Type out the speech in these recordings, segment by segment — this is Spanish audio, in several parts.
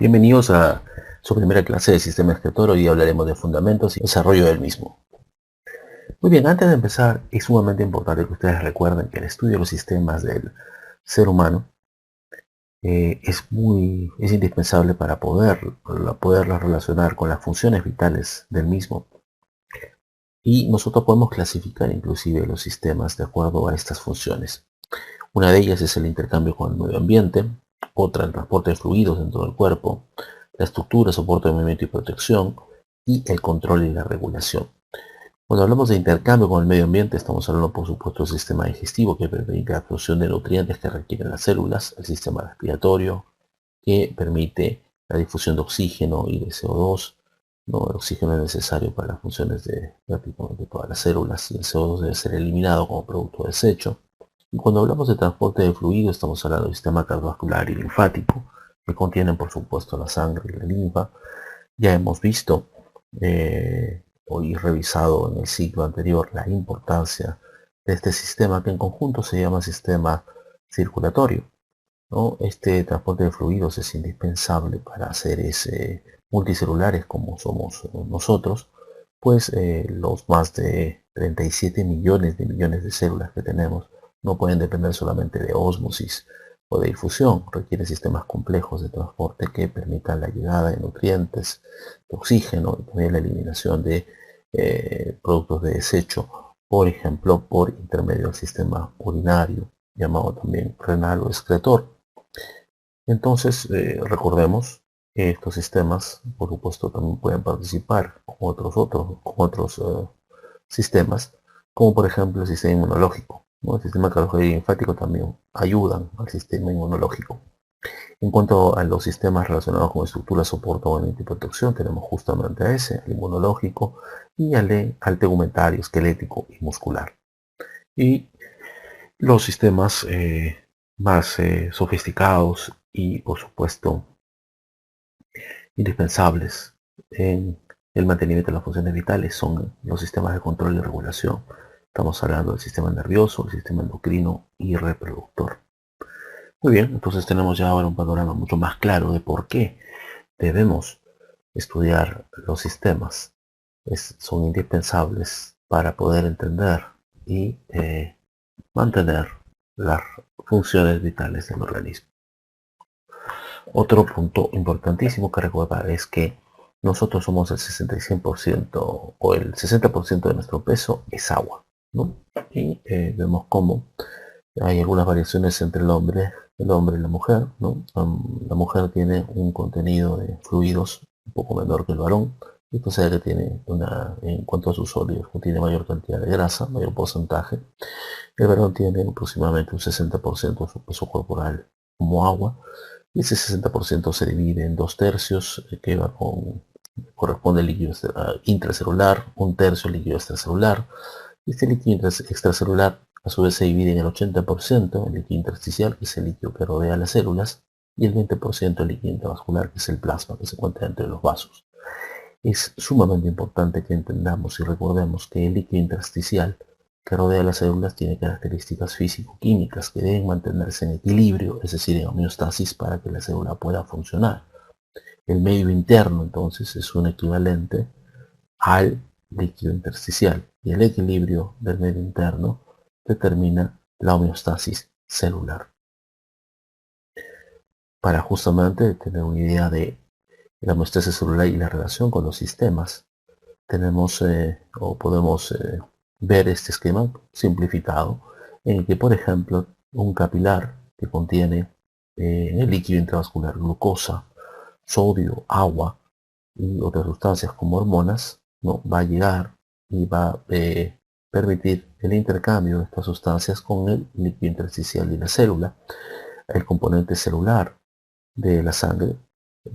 Bienvenidos a su primera clase de sistema excretor. Hoy hablaremos de fundamentos y desarrollo del mismo. Muy bien, antes de empezar, es sumamente importante que ustedes recuerden que el estudio de los sistemas del ser humano es indispensable para poderlos relacionar con las funciones vitales del mismo. Y nosotros podemos clasificar inclusive los sistemas de acuerdo a estas funciones. Una de ellas es el intercambio con el medio ambiente, otra el transporte de fluidos dentro del cuerpo, la estructura, soporte de movimiento y protección, y el control y la regulación. Cuando hablamos de intercambio con el medio ambiente, estamos hablando por supuesto del sistema digestivo que permite la absorción de nutrientes que requieren las células, el sistema respiratorio que permite la difusión de oxígeno y de CO2. ¿No? El oxígeno es necesario para las funciones de prácticamente todas las células y el CO2 debe ser eliminado como producto de desecho. Y cuando hablamos de transporte de fluidos, estamos hablando del sistema cardiovascular y linfático, que contienen por supuesto la sangre y la linfa. Ya hemos visto hoy revisado en el ciclo anterior la importancia de este sistema que en conjunto se llama sistema circulatorio, ¿no? Este transporte de fluidos es indispensable para seres multicelulares como somos nosotros, pues los más de 37 millones de células que tenemos no pueden depender solamente de ósmosis o de difusión, requieren sistemas complejos de transporte que permitan la llegada de nutrientes, de oxígeno y también la eliminación de productos de desecho, por ejemplo, por intermedio del sistema urinario, llamado también renal o excretor. Entonces, recordemos que estos sistemas, por supuesto, también pueden participar con otros sistemas, como por ejemplo el sistema inmunológico, ¿no? El sistema cardiovascular y linfático también ayudan al sistema inmunológico. En cuanto a los sistemas relacionados con estructura, soporte, movimiento y protección, tenemos justamente a ese, el inmunológico, y al tegumentario, esquelético y muscular. Y los sistemas más sofisticados y, por supuesto, indispensables en el mantenimiento de las funciones vitales son los sistemas de control y regulación. Estamos hablando del sistema nervioso, el sistema endocrino y reproductor. Muy bien, entonces tenemos ya ahora un panorama mucho más claro de por qué debemos estudiar los sistemas. Son indispensables para poder entender y mantener las funciones vitales del organismo. Otro punto importantísimo que recordar es que nosotros somos el 66% o el 60% de nuestro peso es agua, ¿no? Y vemos cómo hay algunas variaciones entre el hombre y la mujer, ¿no? La mujer tiene un contenido de fluidos un poco menor que el varón. Esto se que tiene en cuanto a sus sólidos, tiene mayor cantidad de grasa, mayor porcentaje. El varón tiene aproximadamente un 60% de su peso corporal como agua, y ese 60% se divide en 2/3 que corresponde al líquido intracelular, 1/3 líquido extracelular. Este líquido extracelular a su vez se divide en el 80% el líquido intersticial, que es el líquido que rodea las células, y el 20% el líquido intravascular, que es el plasma que se encuentra entre los vasos. Es sumamente importante que entendamos y recordemos que el líquido intersticial que rodea las células tiene características físico-químicas que deben mantenerse en equilibrio, es decir, en homeostasis, para que la célula pueda funcionar. El medio interno, entonces, es un equivalente al líquido intersticial, y el equilibrio del medio interno determina la homeostasis celular. Para justamente tener una idea de la homeostasis celular y la relación con los sistemas, tenemos o podemos ver este esquema simplificado en el que, por ejemplo, un capilar que contiene en el líquido intravascular glucosa, sodio, agua y otras sustancias como hormonas, ¿no? Va a llegar y va a permitir el intercambio de estas sustancias con el líquido intersticial de la célula. El componente celular de la sangre,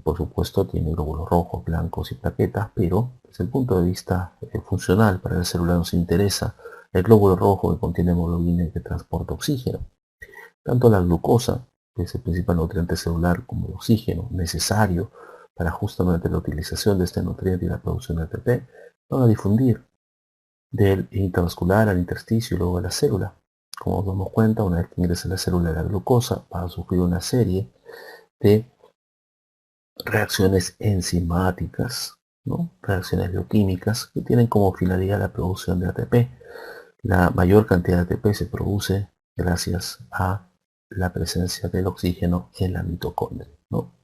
por supuesto, tiene glóbulos rojos, blancos y plaquetas, pero desde el punto de vista funcional para la célula nos interesa el glóbulo rojo que contiene hemoglobina y que transporta oxígeno. Tanto la glucosa, que es el principal nutriente celular, como el oxígeno necesario para justamente la utilización de este nutriente y la producción de ATP, van a difundir del intravascular al intersticio y luego a la célula. Como nos damos cuenta, una vez que ingresa a la célula la glucosa, va a sufrir una serie de reacciones enzimáticas, ¿no? Reacciones bioquímicas que tienen como finalidad la producción de ATP. La mayor cantidad de ATP se produce gracias a la presencia del oxígeno en la mitocondria, ¿no?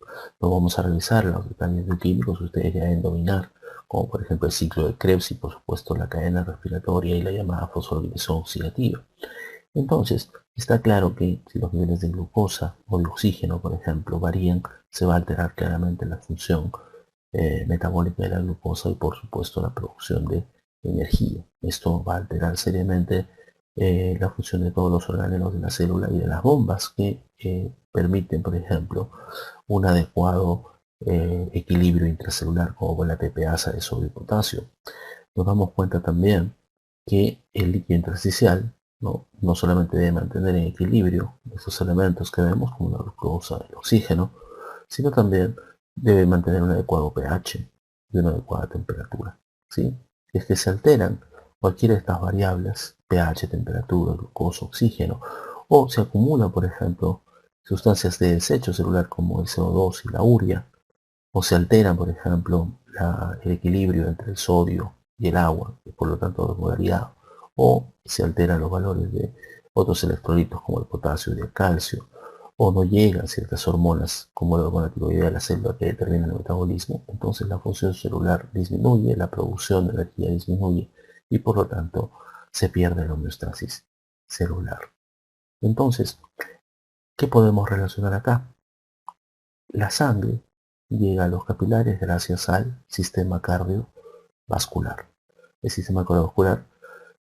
No vamos a revisar los detalles bioquímicos, ustedes ya deben dominar, como por ejemplo el ciclo de Krebs y por supuesto la cadena respiratoria y la llamada fosforilación oxidativa. Entonces, está claro que si los niveles de glucosa o de oxígeno, por ejemplo, varían, se va a alterar claramente la función metabólica de la glucosa y por supuesto la producción de energía. Esto va a alterar seriamente la función de todos los orgánulos de la célula y de las bombas que permiten, por ejemplo, un adecuado equilibrio intracelular como con la TPasa de sodio y potasio. Nos damos cuenta también que el líquido intersticial no solamente debe mantener en equilibrio estos elementos que vemos como la glucosa, el oxígeno, sino también debe mantener un adecuado pH y una adecuada temperatura. ¿Sí? Si es que se alteran cualquiera de estas variables, pH, temperatura, glucosa, oxígeno, o se acumulan, por ejemplo, sustancias de desecho celular como el CO2 y la urea, o se alteran, por ejemplo, el equilibrio entre el sodio y el agua, y por lo tanto de modalidad, o se alteran los valores de otros electrolitos como el potasio y el calcio, o no llegan ciertas hormonas como la hormona tiroidea a la célula que determina el metabolismo, entonces la función celular disminuye, la producción de energía disminuye y por lo tanto se pierde la homeostasis celular. Entonces, ¿qué podemos relacionar acá? La sangre llega a los capilares gracias al sistema cardiovascular. El sistema cardiovascular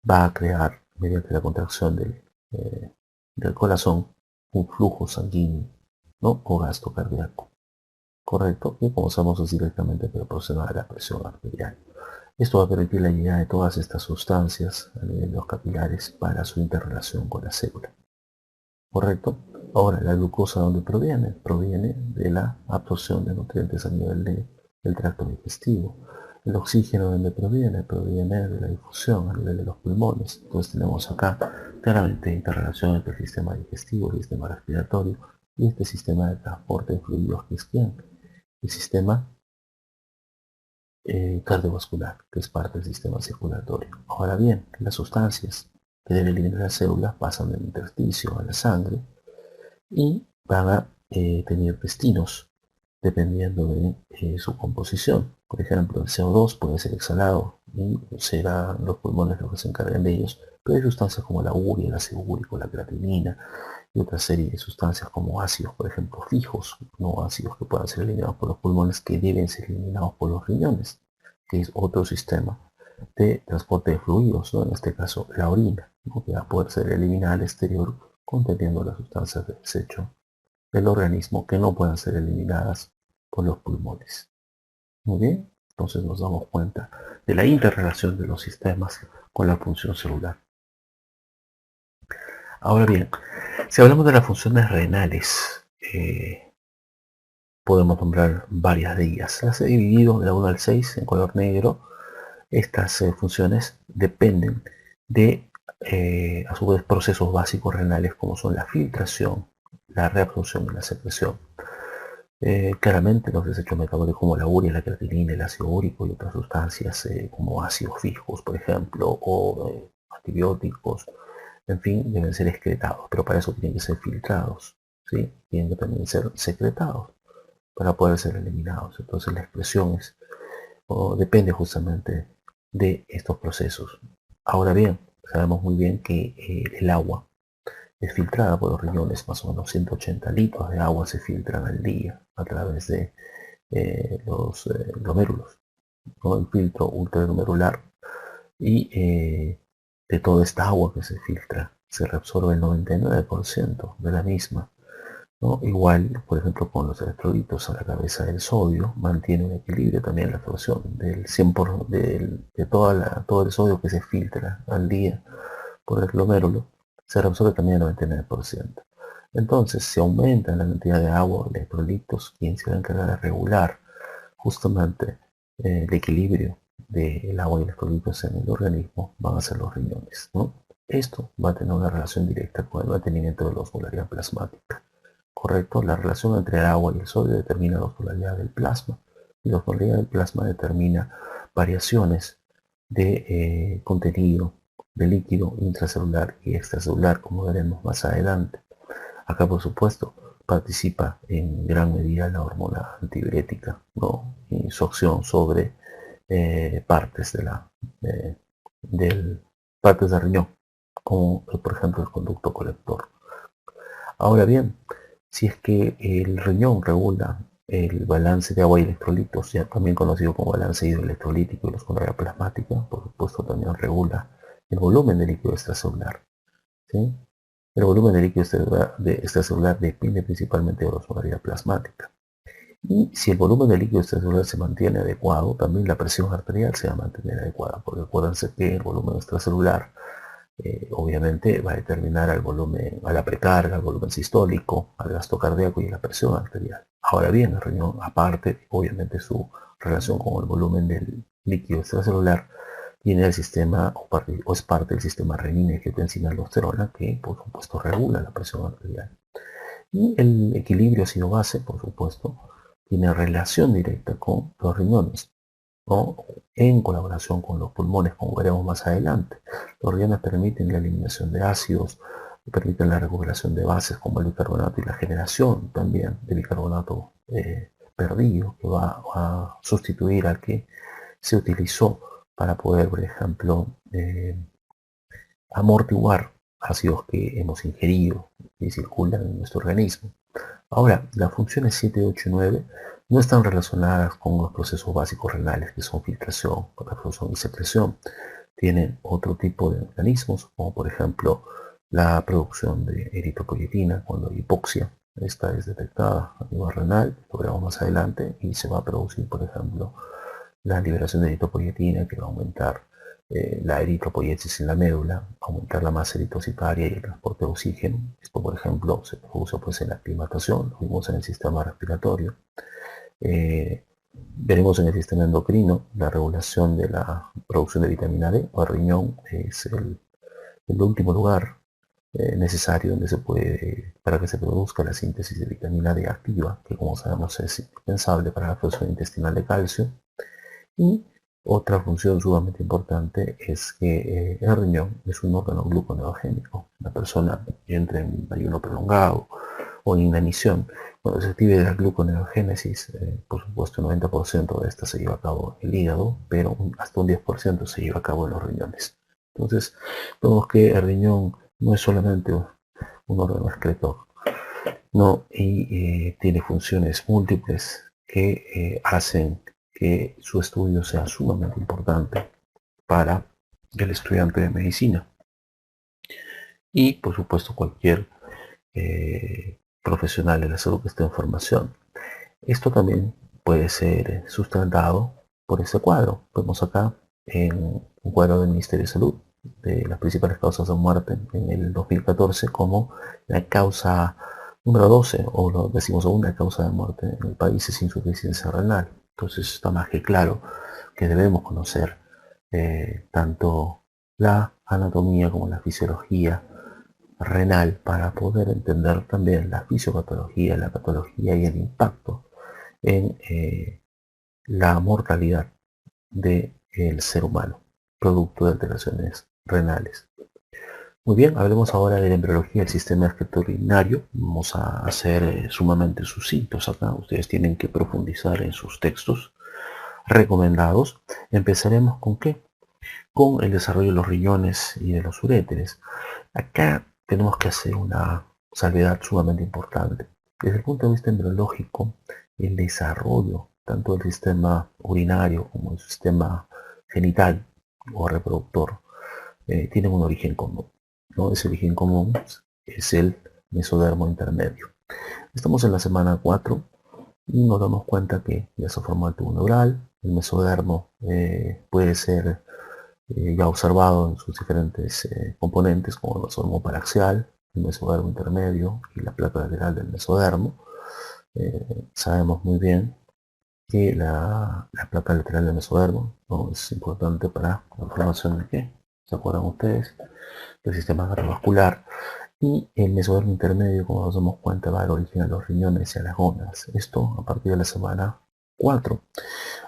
va a crear, mediante la contracción del corazón, un flujo sanguíneo, ¿no? O gasto cardíaco, correcto, y como sabemos es directamente proporcional a la presión arterial. Esto va a permitir la llegada de todas estas sustancias a nivel de los capilares para su interrelación con la célula. ¿Correcto? Ahora, ¿la glucosa de dónde proviene? Proviene de la absorción de nutrientes a nivel del tracto digestivo. ¿El oxígeno de dónde proviene? Proviene de la difusión a nivel de los pulmones. Entonces tenemos acá claramente interrelación entre el sistema digestivo, el sistema respiratorio y este sistema de transporte de fluidos que es ¿quién? El sistema cardiovascular, que es parte del sistema circulatorio. Ahora bien, las sustancias que debe eliminar la célula pasan del intersticio a la sangre y van a tener destinos dependiendo de su composición. Por ejemplo, el CO2 puede ser exhalado y serán los pulmones los que se encargan de ellos, pero hay sustancias como la urea, el ácido úrico, la creatinina y otra serie de sustancias como ácidos, por ejemplo, fijos, no ácidos que puedan ser eliminados por los pulmones, que deben ser eliminados por los riñones, que es otro sistema de transporte de fluidos, ¿no? En este caso la orina, ¿no? Que va a poder ser eliminada al exterior conteniendo las sustancias de desecho del organismo que no puedan ser eliminadas por los pulmones. Muy bien, entonces nos damos cuenta de la interrelación de los sistemas con la función celular. Ahora bien, si hablamos de las funciones renales, podemos nombrar varias de ellas. Las he dividido de la 1 al 6 en color negro. Estas funciones dependen de, a su vez, procesos básicos renales como son la filtración, la reabsorción y la secreción. Claramente los desechos metabólicos como la urea, la creatinina, el ácido úrico y otras sustancias como ácidos fijos, por ejemplo, o antibióticos, en fin, deben ser excretados, pero para eso tienen que ser filtrados, ¿sí? Tienen que también ser secretados para poder ser eliminados. Entonces la expresión depende justamente de estos procesos. Ahora bien, sabemos muy bien que el agua es filtrada por los riñones, más o menos 180 litros de agua se filtran al día a través de los glomérulos, ¿no? El filtro ultraglomerular y de toda esta agua que se filtra se reabsorbe el 99% de la misma, ¿no? Igual, por ejemplo, con los electrolitos a la cabeza del sodio, mantiene un equilibrio también la absorción del 100% de todo el sodio que se filtra al día por el glomérulo, se reabsorbe también el 99%. Entonces, si aumenta la cantidad de agua o electrolitos, quien se va a encargar de regular justamente el equilibrio del agua y electrolitos en el organismo van a ser los riñones, ¿no? Esto va a tener una relación directa con el mantenimiento de la osmolaridad plasmática. ¿correcto? La relación entre el agua y el sodio determina la osmolaridad del plasma. Y la osmolaridad del plasma determina variaciones de contenido de líquido intracelular y extracelular, como veremos más adelante. Acá, por supuesto, participa en gran medida la hormona antidiurética, ¿no? Y su acción sobre partes partes del riñón, como por ejemplo el conducto colector. Ahora bien, si es que el riñón regula el balance de agua y electrolitos, ya también conocido como balance hidroelectrolítico y la osmolaridad plasmática, por supuesto también regula el volumen de líquido extracelular, ¿sí? El volumen de líquido extracelular depende principalmente de la osmolaridad plasmática. Y si el volumen de líquido extracelular se mantiene adecuado, también la presión arterial se va a mantener adecuada, porque acuérdense que el volumen extracelular obviamente va a determinar al volumen, a la precarga, al volumen sistólico, al gasto cardíaco y a la presión arterial. Ahora bien, el riñón, aparte, obviamente su relación con el volumen del líquido extracelular, tiene el sistema, o es parte del sistema renina-angiotensina-aldosterona, que por supuesto regula la presión arterial. Y el equilibrio ácido-base, por supuesto, tiene relación directa con los riñones, ¿no? En colaboración con los pulmones, como veremos más adelante. Los riñones permiten la eliminación de ácidos, permiten la recuperación de bases como el bicarbonato y la generación también de bicarbonato perdido, que va a sustituir al que se utilizó para poder, por ejemplo, amortiguar ácidos que hemos ingerido y circulan en nuestro organismo. Ahora, las funciones 7, 8 y 9 no están relacionadas con los procesos básicos renales, que son filtración, absorción y secreción. Tienen otro tipo de mecanismos, como por ejemplo la producción de eritropoyetina cuando hay hipoxia. Esta es detectada a nivel renal, lo veremos más adelante, y se va a producir, por ejemplo, la liberación de eritropoyetina, que va a aumentar la eritropoiesis en la médula, aumentar la masa eritrocitaria y el transporte de oxígeno. Esto, por ejemplo, se produce pues, en la aclimatación, lo vimos en el sistema respiratorio. Veremos en el sistema endocrino la regulación de la producción de vitamina D. El riñón es el último lugar necesario donde se puede, para que se produzca la síntesis de vitamina D activa, que como sabemos es indispensable para la función intestinal de calcio. Y otra función sumamente importante es que el riñón es un órgano gluconeogénico. La persona entra en ayuno prolongado o en inanición. Cuando se active la gluconeogénesis, por supuesto el 90% de esta se lleva a cabo en el hígado, pero hasta un 10% se lleva a cabo en los riñones. Entonces, vemos que el riñón no es solamente un órgano excretor, no, y tiene funciones múltiples que hacen que su estudio sea sumamente importante para el estudiante de medicina y por supuesto cualquier profesional de la salud que esté en formación. Esto también puede ser sustentado por este cuadro. Vemos acá en un cuadro del Ministerio de Salud de las principales causas de muerte en el 2014 como la causa número 12, o lo decimos una causa de muerte en el país es insuficiencia renal. Entonces está más que claro que debemos conocer tanto la anatomía como la fisiología renal para poder entender también la fisiopatología, la patología y el impacto en la mortalidad del ser humano, producto de alteraciones renales. Muy bien, hablemos ahora de la embriología del sistema excretor urinario. Vamos a ser sumamente sucintos acá. Ustedes tienen que profundizar en sus textos recomendados. Empezaremos con ¿qué? Con el desarrollo de los riñones y de los uréteres. Acá tenemos que hacer una salvedad sumamente importante. Desde el punto de vista embriológico, el desarrollo tanto del sistema urinario como del sistema genital o reproductor tienen un origen común, ¿no? Ese origen común es el mesodermo intermedio. Estamos en la semana 4 y nos damos cuenta que ya se formó el tubo neural. El mesodermo puede ser ya observado en sus diferentes componentes, como el mesodermo paraxial, el mesodermo intermedio y la placa lateral del mesodermo. Sabemos muy bien que la placa lateral del mesodermo, ¿no?, es importante para la formación de ¿qué? ¿Se acuerdan ustedes? Del sistema cardiovascular Y el mesodermo intermedio, como nos damos cuenta, va a dar origen a los riñones y a las gónadas. Esto a partir de la semana 4.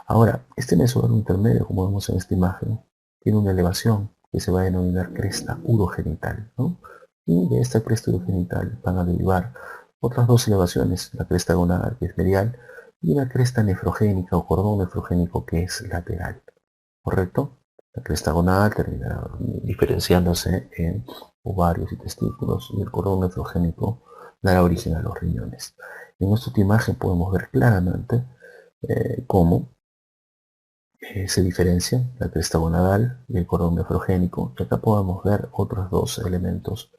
Ahora, este mesodermo intermedio, como vemos en esta imagen, tiene una elevación que se va a denominar cresta urogenital, ¿no? Y de esta cresta urogenital van a derivar otras dos elevaciones, la cresta gonadal, que es medial, y la cresta nefrogénica o cordón nefrogénico, que es lateral. ¿Correcto? La cresta gonadal terminará diferenciándose en ovarios y testículos, y el cordón nefrogénico dará origen a los riñones. En esta imagen podemos ver claramente cómo se diferencian la cresta gonadal y el cordón nefrogénico. Y acá podemos ver otros dos elementos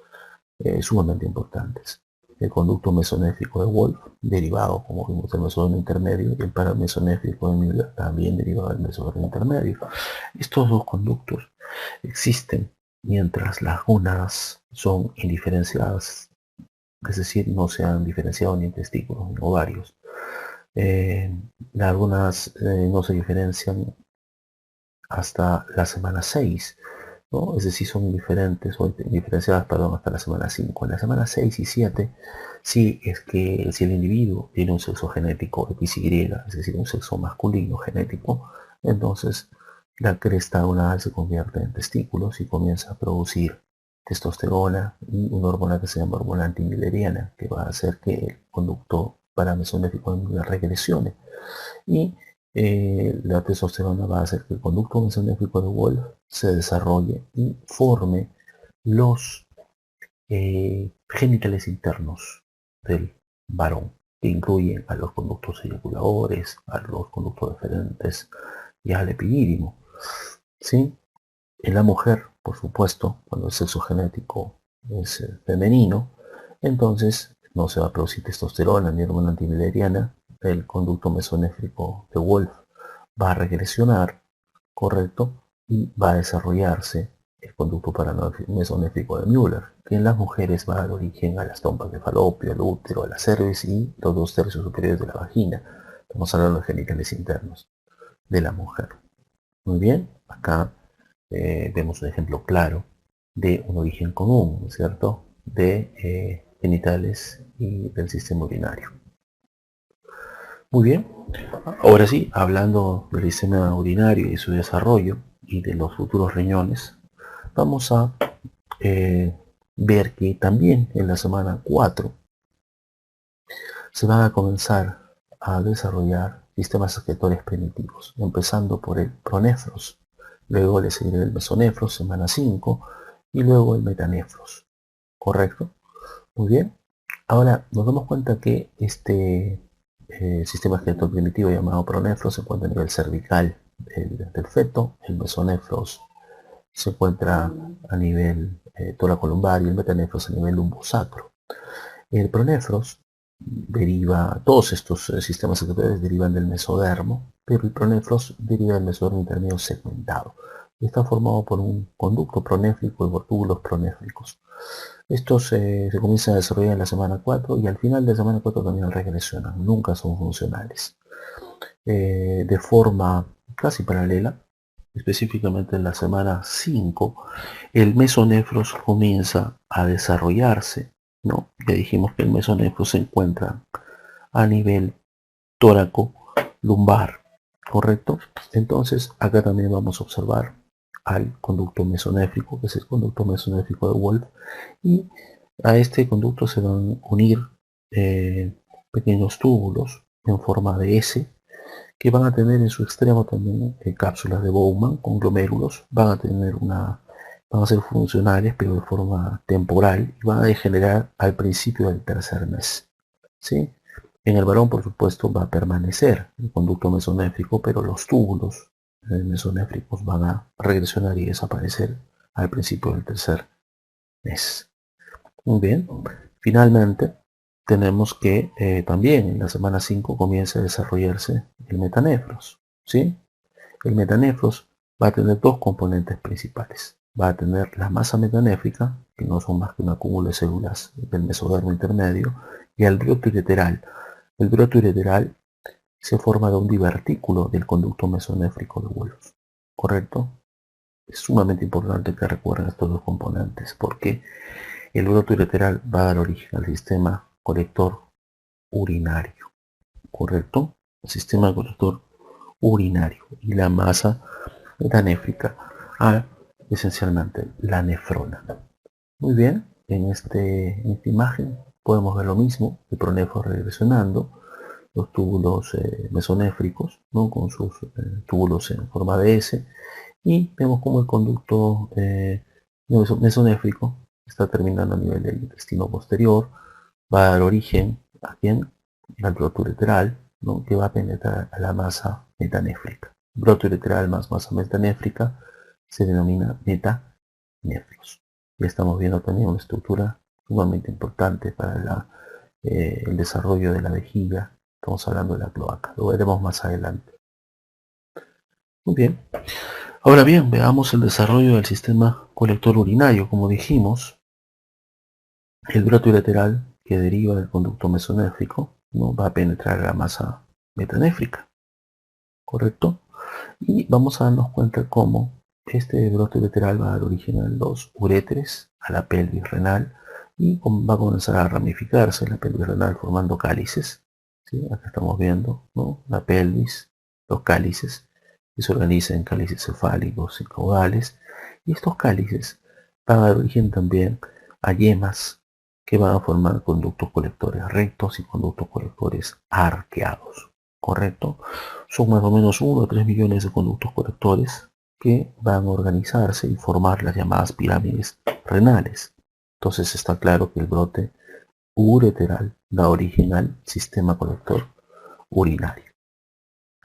sumamente importantes. El conducto mesonéfrico de Wolf, derivado, como vimos, del mesodermo intermedio, y el paramesonéfrico de Müller, también derivado del mesodermo intermedio. Estos dos conductos existen mientras las gónadas son indiferenciadas, es decir, no se han diferenciado ni en testículos ni en ovarios. Las gónadas no se diferencian hasta la semana 6, ¿no? Es decir, son diferentes o diferenciadas, perdón, hasta la semana 5. En la semana 6 y 7, si el individuo tiene un sexo genético XY, es decir, un sexo masculino genético, entonces la cresta gonadal se convierte en testículos y comienza a producir testosterona y una hormona que se llama hormona antimileriana, que va a hacer que el conducto paramesonéfrico regresione. Y la testosterona va a hacer que el conducto mesonéfrico de Wolf se desarrolle y forme los genitales internos del varón, que incluyen a los conductos eyaculadores, a los conductos deferentes y al epidídimo. ¿Sí? En la mujer, por supuesto, cuando el sexo genético es femenino, entonces no se va a producir testosterona ni hormona antimileriana, el conducto mesonéfrico de Wolf va a regresionar, correcto, y va a desarrollarse el conducto mesonéfrico de Müller, que en las mujeres va a dar origen a las trompas de falopio, al útero, a la cervix y los 2/3 superiores de la vagina. Estamos hablando de genitales internos de la mujer. Muy bien, acá vemos un ejemplo claro de un origen común, ¿no es cierto?, de genitales y del sistema urinario. Muy bien, ahora sí, hablando del sistema urinario y su desarrollo y de los futuros riñones, vamos a ver que también en la semana 4 se van a comenzar a desarrollar sistemas secretores primitivos, empezando por el pronefros, luego le seguirá el mesonefros, semana 5, y luego el metanefros, ¿correcto? Muy bien, ahora nos damos cuenta que este sistema secretor primitivo llamado pronefros se encuentra a nivel cervical del feto, el mesonefros se encuentra a nivel toracolumbar y el metanefros a nivel lumbosacro. El pronefros deriva, todos estos sistemas secretoriales derivan del mesodermo, pero el pronefros deriva del mesodermo intermedio segmentado. Está formado por un conducto pronéfrico y por túbulos pronéfricos. Estos se comienzan a desarrollar en la semana 4 y al final de la semana 4 también regresionan, nunca son funcionales. De forma casi paralela, específicamente en la semana 5, el mesonefros comienza a desarrollarse, ¿no? Ya dijimos que el mesonefros se encuentra a nivel tóraco lumbar, ¿correcto? Entonces acá también vamos a observar al conducto mesonéfrico, que es el conducto mesonéfrico de Wolf, y a este conducto se van a unir pequeños túbulos en forma de S, que van a tener en su extremo también cápsulas de Bowman con glomérulos, van a ser funcionales pero de forma temporal y van a degenerar al principio del tercer mes. ¿Sí? En el varón, por supuesto, va a permanecer el conducto mesonéfrico, pero los túbulos mesonéfricos van a regresionar y desaparecer al principio del tercer mes. Muy bien, finalmente tenemos que también en la semana 5 comienza a desarrollarse el metanefros. ¿Sí? El metanefros va a tener dos componentes principales. Va a tener la masa metanéfrica, que no son más que un acúmulo de células del mesodermo intermedio, y el broto ureteral. El broto ureteral se forma de un divertículo del conducto mesonéfrico de Wolf. ¿Correcto? Es sumamente importante que recuerden estos dos componentes, porque El brote ureteral va a dar origen al sistema colector urinario, ¿correcto? El sistema colector urinario y la masa metanéfrica a esencialmente la nefrona. Muy bien, en esta imagen podemos ver lo mismo, el pronéfro regresionando, los túbulos mesonéfricos, ¿no? Con sus túbulos en forma de S, y vemos como el conducto mesonéfrico está terminando a nivel del intestino posterior, va a dar origen a quién, al brote ureteral, ¿no? Que va a penetrar a la masa metanéfrica. Brote ureteral más masa metanéfrica se denomina metanefros. Ya estamos viendo también una estructura sumamente importante para el desarrollo de la vejiga. Estamos hablando de la cloaca, lo veremos más adelante. Muy bien. Ahora bien, veamos el desarrollo del sistema colector urinario. Como dijimos, el brote ureteral que deriva del conducto mesonéfrico, ¿no? Va a penetrar la masa metanéfrica, ¿correcto? Y vamos a darnos cuenta cómo este brote ureteral va a dar origen a los uréteres, a la pelvis renal, y va a comenzar a ramificarse la pelvis renal formando cálices. ¿Sí? Acá estamos viendo, ¿no? La pelvis, los cálices, que se organizan en cálices cefálicos y caudales, y estos cálices van a dar origen también a yemas que van a formar conductos colectores rectos y conductos colectores arqueados, ¿correcto? Son más o menos 1 o 3 millones de conductos colectores que van a organizarse y formar las llamadas pirámides renales. Entonces está claro que el brote ureteral da origen al sistema colector urinario.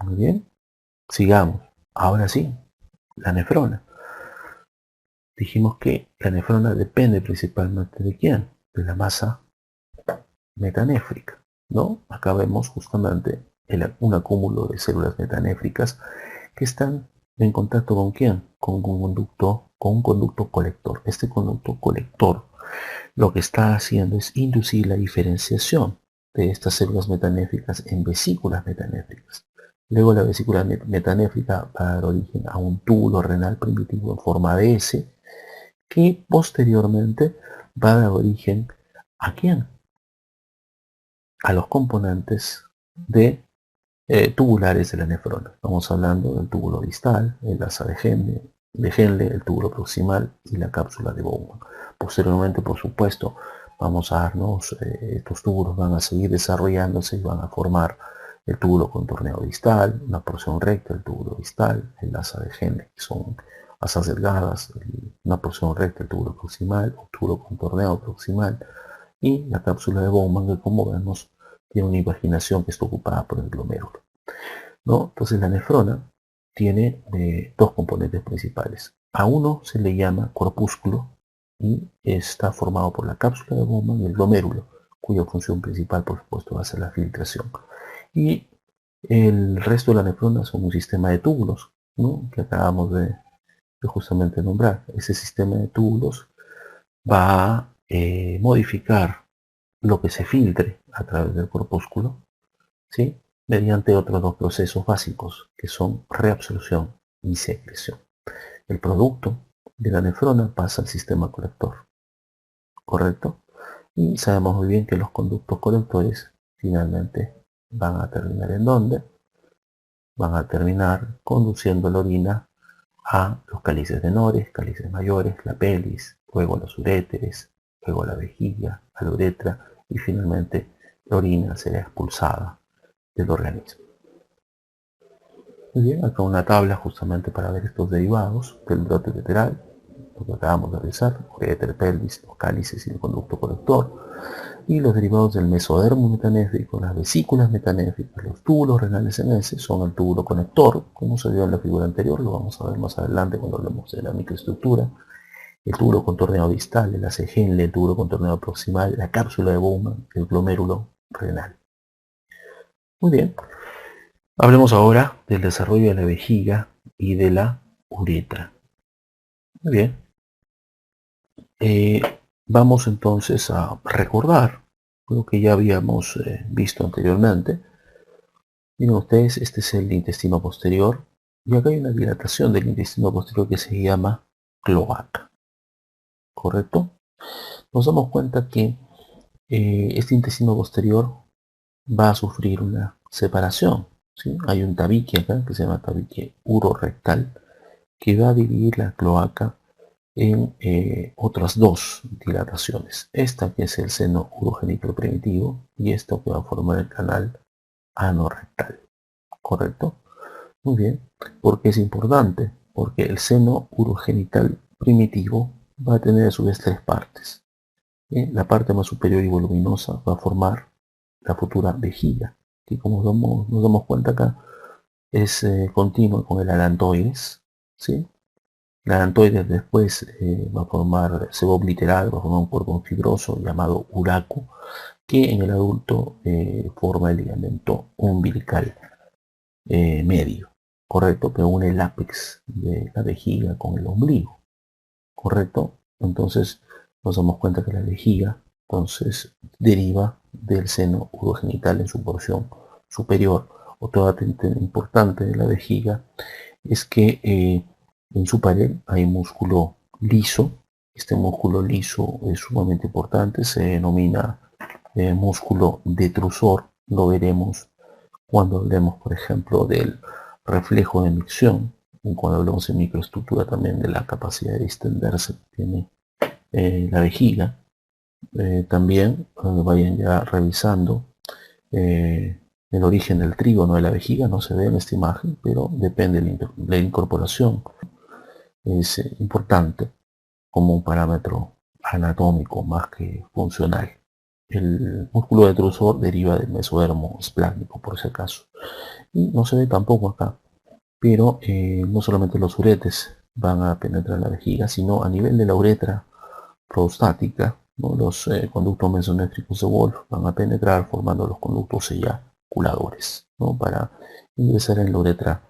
Muy bien, sigamos. Ahora sí, la nefrona. Dijimos que la nefrona depende principalmente de quién, de la masa metanéfrica, ¿no? Acá vemos justamente un acúmulo de células metanéfricas que están en contacto con quién, con un conducto colector. Este conducto colector lo que está haciendo es inducir la diferenciación de estas células metanéfricas en vesículas metanéfricas. Luego la vesícula metanéfrica va a dar origen a un túbulo renal primitivo en forma de S, que posteriormente va a dar origen ¿a quién? A los componentes de tubulares de la nefrona. Estamos hablando del túbulo distal, el asa de Henle, el túbulo proximal y la cápsula de Bowman. Posteriormente, por supuesto, vamos a darnos, estos túbulos van a seguir desarrollándose y van a formar el túbulo contorneo distal, una porción recta del túbulo distal, el asa de Henle, que son asas delgadas, una porción recta del túbulo proximal, un túbulo contorneo proximal, y la cápsula de Bowman, que como vemos tiene una invaginación que está ocupada por el glomérulo, ¿no? Entonces la nefrona tiene dos componentes principales. A uno se le llama corpúsculo y está formado por la cápsula de Bowman y el glomérulo, cuya función principal, por supuesto, va a ser la filtración. Y el resto de la nefrona son un sistema de túbulos, ¿no? Que acabamos de justamente nombrar. Ese sistema de túbulos va a modificar lo que se filtre a través del corpúsculo, ¿sí? Mediante otros dos procesos básicos, que son reabsorción y secreción. El producto de la nefrona pasa al sistema colector, ¿correcto? Y sabemos muy bien que los conductos colectores finalmente van a terminar ¿en dónde? Van a terminar conduciendo la orina a los cálices menores, cálices mayores, la pelvis, luego a los uréteres, luego a la vejiga, a la uretra y finalmente la orina será expulsada del organismo. Muy bien, acá una tabla justamente para ver estos derivados del brote ureteral, lo que acabamos de realizar, uréter, pelvis, los cálices y el conducto colector, y los derivados del mesodermo metanéfrico, las vesículas metanéfricas, los túbulos renales en S son el túbulo conector, como se vio en la figura anterior, lo vamos a ver más adelante cuando hablemos de la microestructura, el túbulo contorneado distal, el AC Henle, el túbulo contorneado proximal, la cápsula de Bowman, el glomérulo renal. Muy bien. Hablemos ahora del desarrollo de la vejiga y de la uretra. Muy bien. Vamos entonces a recordar lo que ya habíamos visto anteriormente. Miren ustedes, este es el intestino posterior y acá hay una dilatación del intestino posterior que se llama cloaca. ¿Correcto? Nos damos cuenta que este intestino posterior va a sufrir una separación, ¿sí? Hay un tabique acá que se llama tabique urorectal que va a dividir la cloaca en otras dos dilataciones. Esta que es el seno urogenital primitivo y esto que va a formar el canal anorrectal. ¿Correcto? Muy bien. ¿Por qué es importante? Porque el seno urogenital primitivo va a tener a su vez tres partes. La parte más superior y voluminosa va a formar la futura vejiga, que como nos damos cuenta acá, es continua con el alantoides, ¿sí? El alantoides después va a formar, se va a obliterar, va a formar un cordón fibroso llamado uraco, que en el adulto forma el ligamento umbilical medio, correcto, que une el ápex de la vejiga con el ombligo, correcto. Entonces nos damos cuenta que la vejiga entonces deriva del seno urogenital en su porción superior. Otro dato importante de la vejiga es que en su pared hay músculo liso. Este músculo liso es sumamente importante, se denomina músculo detrusor. Lo veremos cuando hablemos, por ejemplo, del reflejo de micción, y cuando hablemos de microestructura también de la capacidad de distenderse que tiene la vejiga. También vayan ya revisando el origen del trígono de la vejiga, no se ve en esta imagen, pero depende de la incorporación. Es importante como un parámetro anatómico más que funcional. El músculo detrusor deriva del mesodermo esplácnico, por si acaso. Y no se ve tampoco acá, pero no solamente los uretes van a penetrar la vejiga, sino a nivel de la uretra prostática, ¿no? Los conductos mesonéfricos de Wolf van a penetrar formando los conductos eyaculadores, ¿no? Para ingresar en la uretra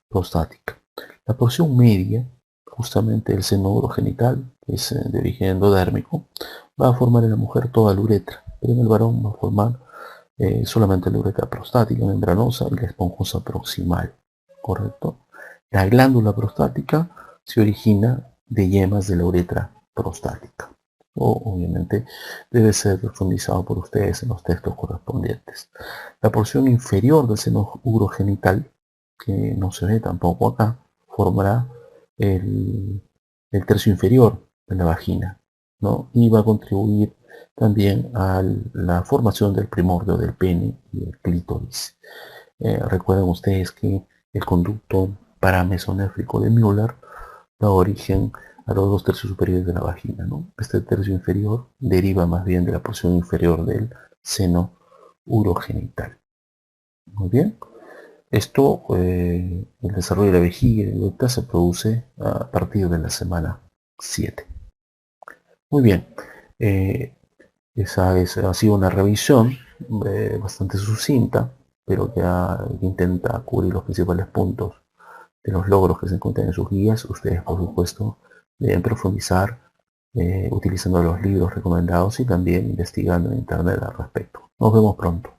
prostática. La porción media, justamente el seno urogenital, que es de origen endodérmico, va a formar en la mujer toda la uretra, pero en el varón va a formar solamente la uretra prostática membranosa y la esponjosa proximal, ¿correcto? La glándula prostática se origina de yemas de la uretra prostática. Obviamente debe ser profundizado por ustedes en los textos correspondientes. La porción inferior del seno urogenital, que no se ve tampoco acá, formará el tercio inferior de la vagina, ¿no? Y va a contribuir también a la formación del primordio del pene y el clítoris. Recuerden ustedes que el conducto paramesonéfrico de Müller da origen a los dos tercios superiores de la vagina, ¿no? Este tercio inferior deriva más bien de la porción inferior del seno urogenital. Muy bien. Esto, el desarrollo de la vejiga y de la se produce a partir de la semana 7. Muy bien. Esa ha sido una revisión bastante sucinta, pero que intenta cubrir los principales puntos de los logros que se encuentran en sus guías. Ustedes, por supuesto, deben profundizar utilizando los libros recomendados y también investigando en internet al respecto. Nos vemos pronto.